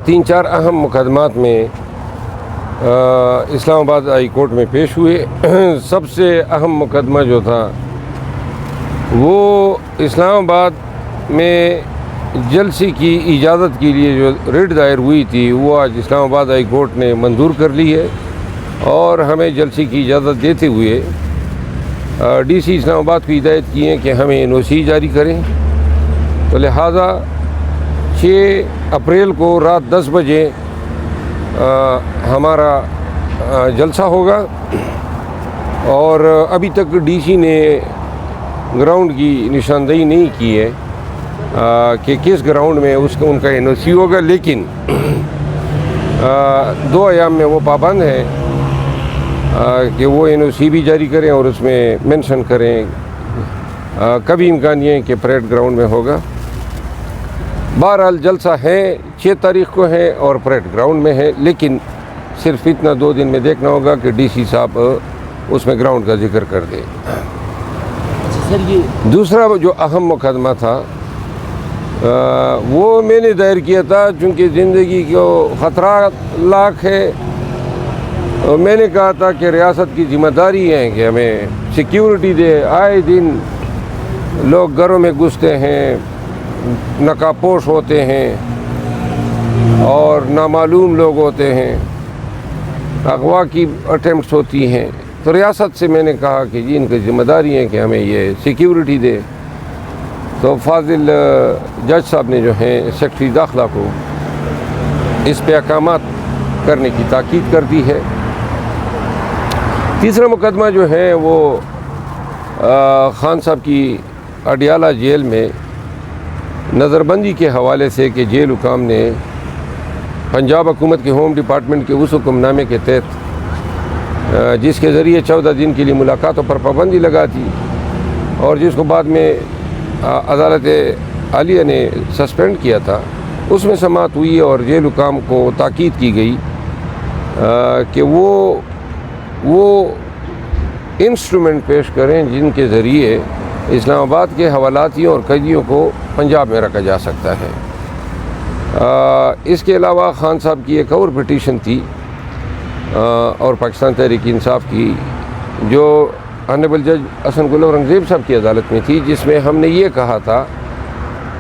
तीन चार अहम मुकदमात में इस्लामाबाद हाई कोर्ट में पेश हुए। सबसे अहम मुकदमा जो था वो इस्लामाबाद में जलसे की इजाज़त के लिए जो रिट दायर हुई थी वो आज इस्लामाबाद हाई कोर्ट ने मंजूर कर ली है और हमें जलसे की इजाज़त देते हुए डीसी इस्लामाबाद को हिदायत की है कि हमें एनओसी जारी करें। तो लिहाजा 6 अप्रैल को रात 10 बजे हमारा जलसा होगा और अभी तक डीसी ने ग्राउंड की निशानदेही नहीं की है कि किस ग्राउंड में उनका एनओसी होगा, लेकिन 2 अयाम में वो पाबंद है कि वो एनओसी भी जारी करें और उसमें मेंशन करें कभी इम्कान ये है कि परेड ग्राउंड में होगा। बहरहाल जलसा है 6 तारीख को है और परेड ग्राउंड में है, लेकिन सिर्फ इतना 2 दिन में देखना होगा कि डीसी साहब उसमें ग्राउंड का जिक्र कर दे। सर ये दूसरा जो अहम मुकदमा था वो मैंने दायर किया था, चूँकि ज़िंदगी को ख़तरा लाख है। और मैंने कहा था कि रियासत की ज़िम्मेदारी है कि हमें सिक्योरिटी दे। आए दिन लोग घरों में घुसते हैं, नकाबपोश होते हैं और नामालूम लोग होते हैं, अगवा की अटेम्प्ट्स होती हैं। तो रियासत से मैंने कहा कि जी इनकी ज़िम्मेदारी है कि हमें ये सिक्योरिटी दे। तो फाजिल जज साहब ने जो है सेक्रेटरी दाखिला को इस पे अहकामात करने की ताकीद कर दी है। तीसरा मुकदमा जो है वो खान साहब की अडियाला जेल में नज़रबंदी के हवाले से कि जेल हुकाम ने पंजाब हुकूमत के होम डिपार्टमेंट के उस हुक्मनामे के तहत जिसके ज़रिए 14 दिन के लिए मुलाकातों पर पाबंदी लगा थी और जिसको बाद में अदालत आलिया ने सस्पेंड किया था, उसमें समाअत हुई और जेल हुकाम को ताकीद की गई कि वो इंस्ट्रूमेंट पेश करें जिनके ज़रिए इस्लामाबाद के हवालातियों और कैदियों को पंजाब में रखा जा सकता है। इसके अलावा खान साहब की एक और पिटीशन थी और पाकिस्तान तहरीक इंसाफ की जो ऑनरेबल जज हसन गुल औरंगज़ेब साहब की अदालत में थी, जिसमें हमने ये कहा था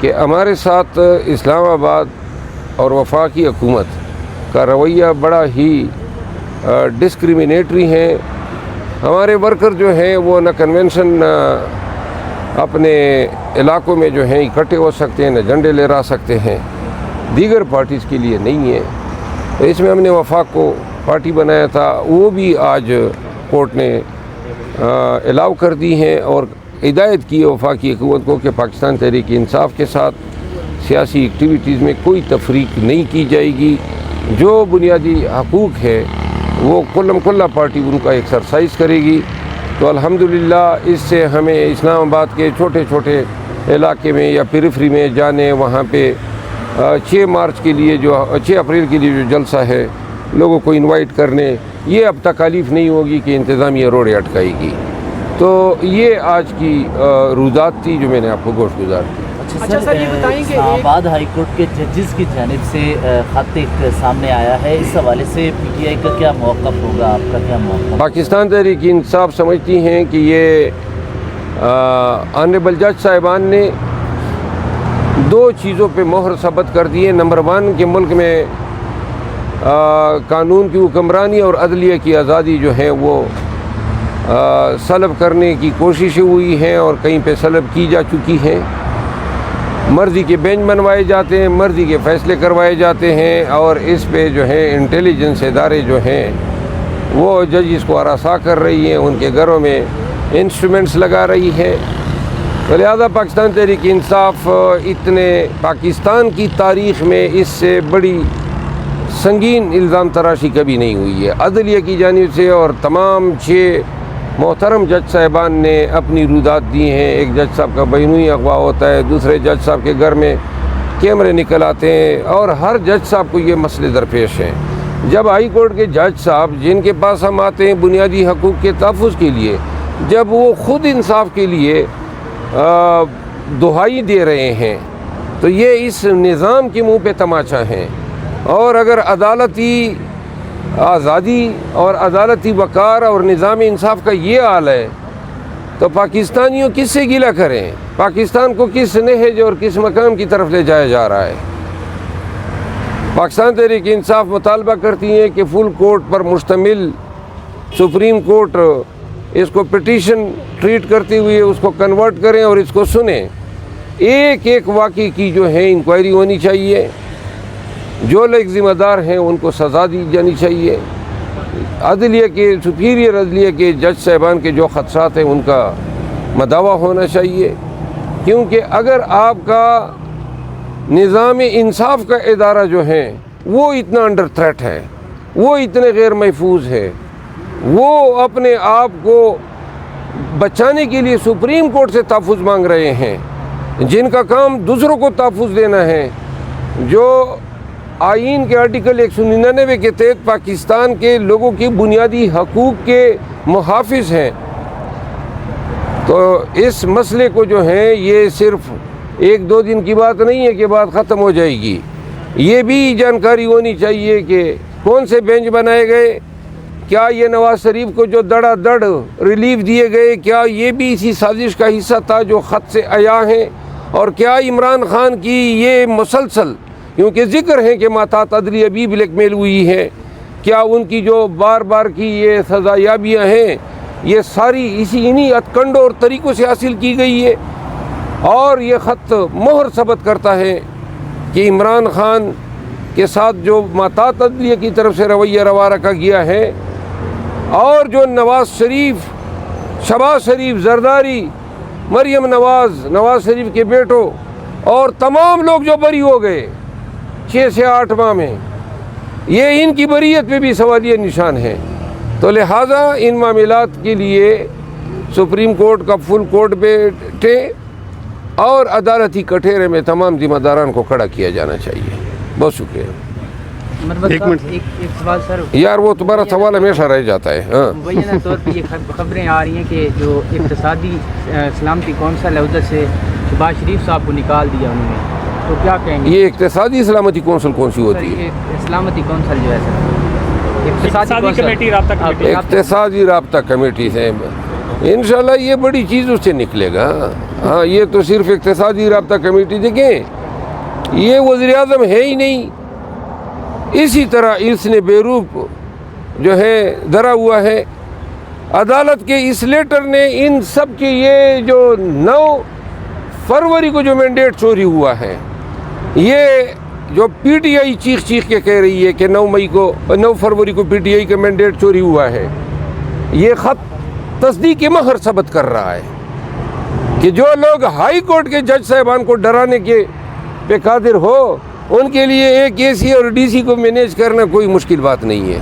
कि हमारे साथ इस्लामाबाद और वफाकी हुकूमत का रवैया बड़ा ही डिस्क्रिमिनेटरी है। हमारे वर्कर जो हैं वो न कन्वेंशन अपने इलाकों में जो हैं इकट्ठे हो सकते हैं, न झंडे लहरा सकते हैं, दीगर पार्टीज़ के लिए नहीं है। तो इसमें हमने वफाक को पार्टी बनाया था, वो भी आज कोर्ट ने अलाउ कर दी हैं और हिदायत की वफाकी हुकूमत को कि पाकिस्तान तहरीक इंसाफ के साथ सियासी एक्टिविटीज़ में कोई तफरीक नहीं की जाएगी। जो बुनियादी हकूक़ है वो कुल्लम कुल्ला पार्टी उनका एक्सरसाइज करेगी। तो अल्हम्दुलिल्लाह इससे हमें इस्लामाबाद के छोटे छोटे इलाके में या पेरिफेरी में जाने, वहाँ पे 6 मार्च के लिए जो 6 अप्रैल के लिए जो जलसा है लोगों को इनवाइट करने, ये अब तकालीफ नहीं होगी कि इंतज़ामिया रोड़े अटकाएगी। तो ये आज की रुदात थी जो मैंने आपको गोश्त गुजार की। अच्छा सर ये बताएं कि इस्लामाबाद हाई कोर्ट के जजेस की जानिब से खत एक सामने आया है, इस हवाले से पीटीआई का क्या मौक़िफ़ होगा, आपका क्या मौक़िफ़? पाकिस्तान तहरीक इंसाफ समझती हैं कि ये ऑनरेबल जज साहिबान ने 2 चीज़ों पे मोहर सबत कर दी है। नंबर 1 कि मुल्क में कानून की हुक्मरानी और अदलिया की आज़ादी जो है वो सलब करने की कोशिशें हुई हैं और कहीं पे सलब की जा चुकी हैं। मर्ज़ी के बेंच बनवाए जाते हैं, मर्ज़ी के फ़ैसले करवाए जाते हैं और इस पे जो है इंटेलिजेंस इदारे जो हैं वो जजिस को हरासा कर रही हैं, उनके घरों में इंस्ट्रूमेंट्स लगा रही है। तो लिहाजा पाकिस्तान तहरीक इंसाफ इतने पाकिस्तान की तारीख़ में इससे बड़ी संगीन इल्ज़ाम तराशी कभी नहीं हुई है अदलिया की जानिब से। और तमाम 6 मोहतरम जज साहिबान ने अपनी रुदात दी हैं। एक जज साहब का बैनुई अगवा होता है, दूसरे जज साहब के घर में कैमरे निकल आते हैं और हर जज साहब को ये मसले दरपेश हैं। जब हाई कोर्ट के जज साहब जिनके पास हम आते हैं बुनियादी हकूक़ के तहफ़्फ़ुज़ के लिए, जब वो ख़ुद इंसाफ के लिए दुहाई दे रहे हैं तो ये इस निज़ाम के मुँह पे तमाचा है। اور اگر عدالتی آزادی اور عدالتی وقار اور نظام انصاف کا یہ حال ہے تو پاکستانیوں کس سے گلہ کریں؟ پاکستان کو کس نہج اور کس مقام کی طرف لے جایا جا رہا ہے؟ پاکستان تحریک انصاف مطالبہ کرتی ہے کہ فل کورٹ پر مشتمل سپریم کورٹ اس کو پٹیشن ٹریٹ کرتے ہوئے اس کو کنورٹ کریں اور اس کو سنیں. ایک ایک واقعے کی جو ہے انکوائری ہونی چاہیے. جو لوگ ذمہ دار ہیں ان کو سزا دی جانی چاہیے. عدلیہ کے سپیریئر عدلیہ کے جج صاحبان کے جو خدشات ہیں ان کا مداوع ہونا چاہیے، کیونکہ اگر آپ کا نظام انصاف کا ادارہ جو ہے وہ اتنا انڈر تھریٹ ہے، وہ اتنے غیر محفوظ ہے، وہ اپنے آپ کو بچانے کے لیے سپریم کورٹ سے تحفظ مانگ رہے ہیں، جن کا کام دوسروں کو تحفظ دینا ہے، جو آئین کے آرٹیکل 199 کے تحت پاکستان کے لوگوں کی بنیادی حقوق کے محافظ ہیں، تو اس مسئلے کو جو ہے یہ صرف ایک دو دن کی بات نہیں ہے کہ بات ختم ہو جائے گی. یہ بھی جانکاری ہونی چاہیے کہ کون سے بینچ بنائے گئے، کیا یہ نواز شریف کو جو دڑا دڑ ریلیف دیے گئے کیا یہ بھی اسی سازش کا حصہ تھا جو خط سے عیا ہیں، اور کیا عمران خان کی یہ مسلسل، کیونکہ ذکر ہے کہ ماتحت عدلیہ بھی بلیک میل ہوئی ہے، کیا ان کی جو بار بار کی یہ سزا یابیاں ہیں یہ ساری انہی ہتھ کنڈوں اور طریقوں سے حاصل کی گئی ہے. اور یہ خط مہر ثبت کرتا ہے کہ عمران خان کے ساتھ جو ماتحت عدلیہ کی طرف سے رویہ روا رکھا گیا ہے، اور جو نواز شریف، شہباز شریف، زرداری، مریم نواز، نواز شریف کے بیٹوں اور تمام لوگ جو بری ہو گئے 6 سے 8 ماہ میں، یہ ان کی بریت پہ بھی سوالیہ نشان ہے. تو لہٰذا ان معاملات کے لیے سپریم کورٹ کا فل کورٹ بیٹھے اور عدالتی کٹہرے میں تمام ذمہ داران کو کھڑا کیا جانا چاہیے. بہت شکریہ. ایک منٹ، ایک سوال سر. یار وہ تمہارا سوال ہمیشہ رہ جاتا ہے. ہاں، مبینہ طور پہ یہ خبریں آ رہی ہیں کہ جو اقتصادی سلامتی کونسل ہے ادھر سے شہباز شریف صاحب کو نکال دیا انہوں نے، تو کیا کہیں گے؟ یہ اقتصادی سلامتی کونسل کون سی ہوتی ہے؟ یہ سلامتی کونسل جو ہے سر، اقتصادی کمیٹی، رابطہ کمیٹی. اقتصادی رابطہ کمیٹی سے انشاءاللہ یہ بڑی چیز اس سے نکلے گا. ہاں، یہ تو صرف اقتصادی رابطہ کمیٹی، دیکھیں یہ وزیر اعظم ہے ہی نہیں، اسی طرح اس نے بیروق جو ہے دھرا ہوا ہے. عدالت کے اس لیٹر نے ان سب کے یہ جو 9 فروری کو جو مینڈیٹ چوری ہوا ہے، یہ جو پی ٹی آئی چیخ کے کہہ رہی ہے کہ 9 فروری کو پی ٹی آئی کا مینڈیٹ چوری ہوا ہے، یہ خط تصدیق مہر ثبت کر رہا ہے کہ جو لوگ ہائی کورٹ کے جج صاحبان کو ڈرانے کے پہ قادر ہو، ان کے لیے ایک اے سی اور ڈی سی کو مینیج کرنا کوئی مشکل بات نہیں ہے.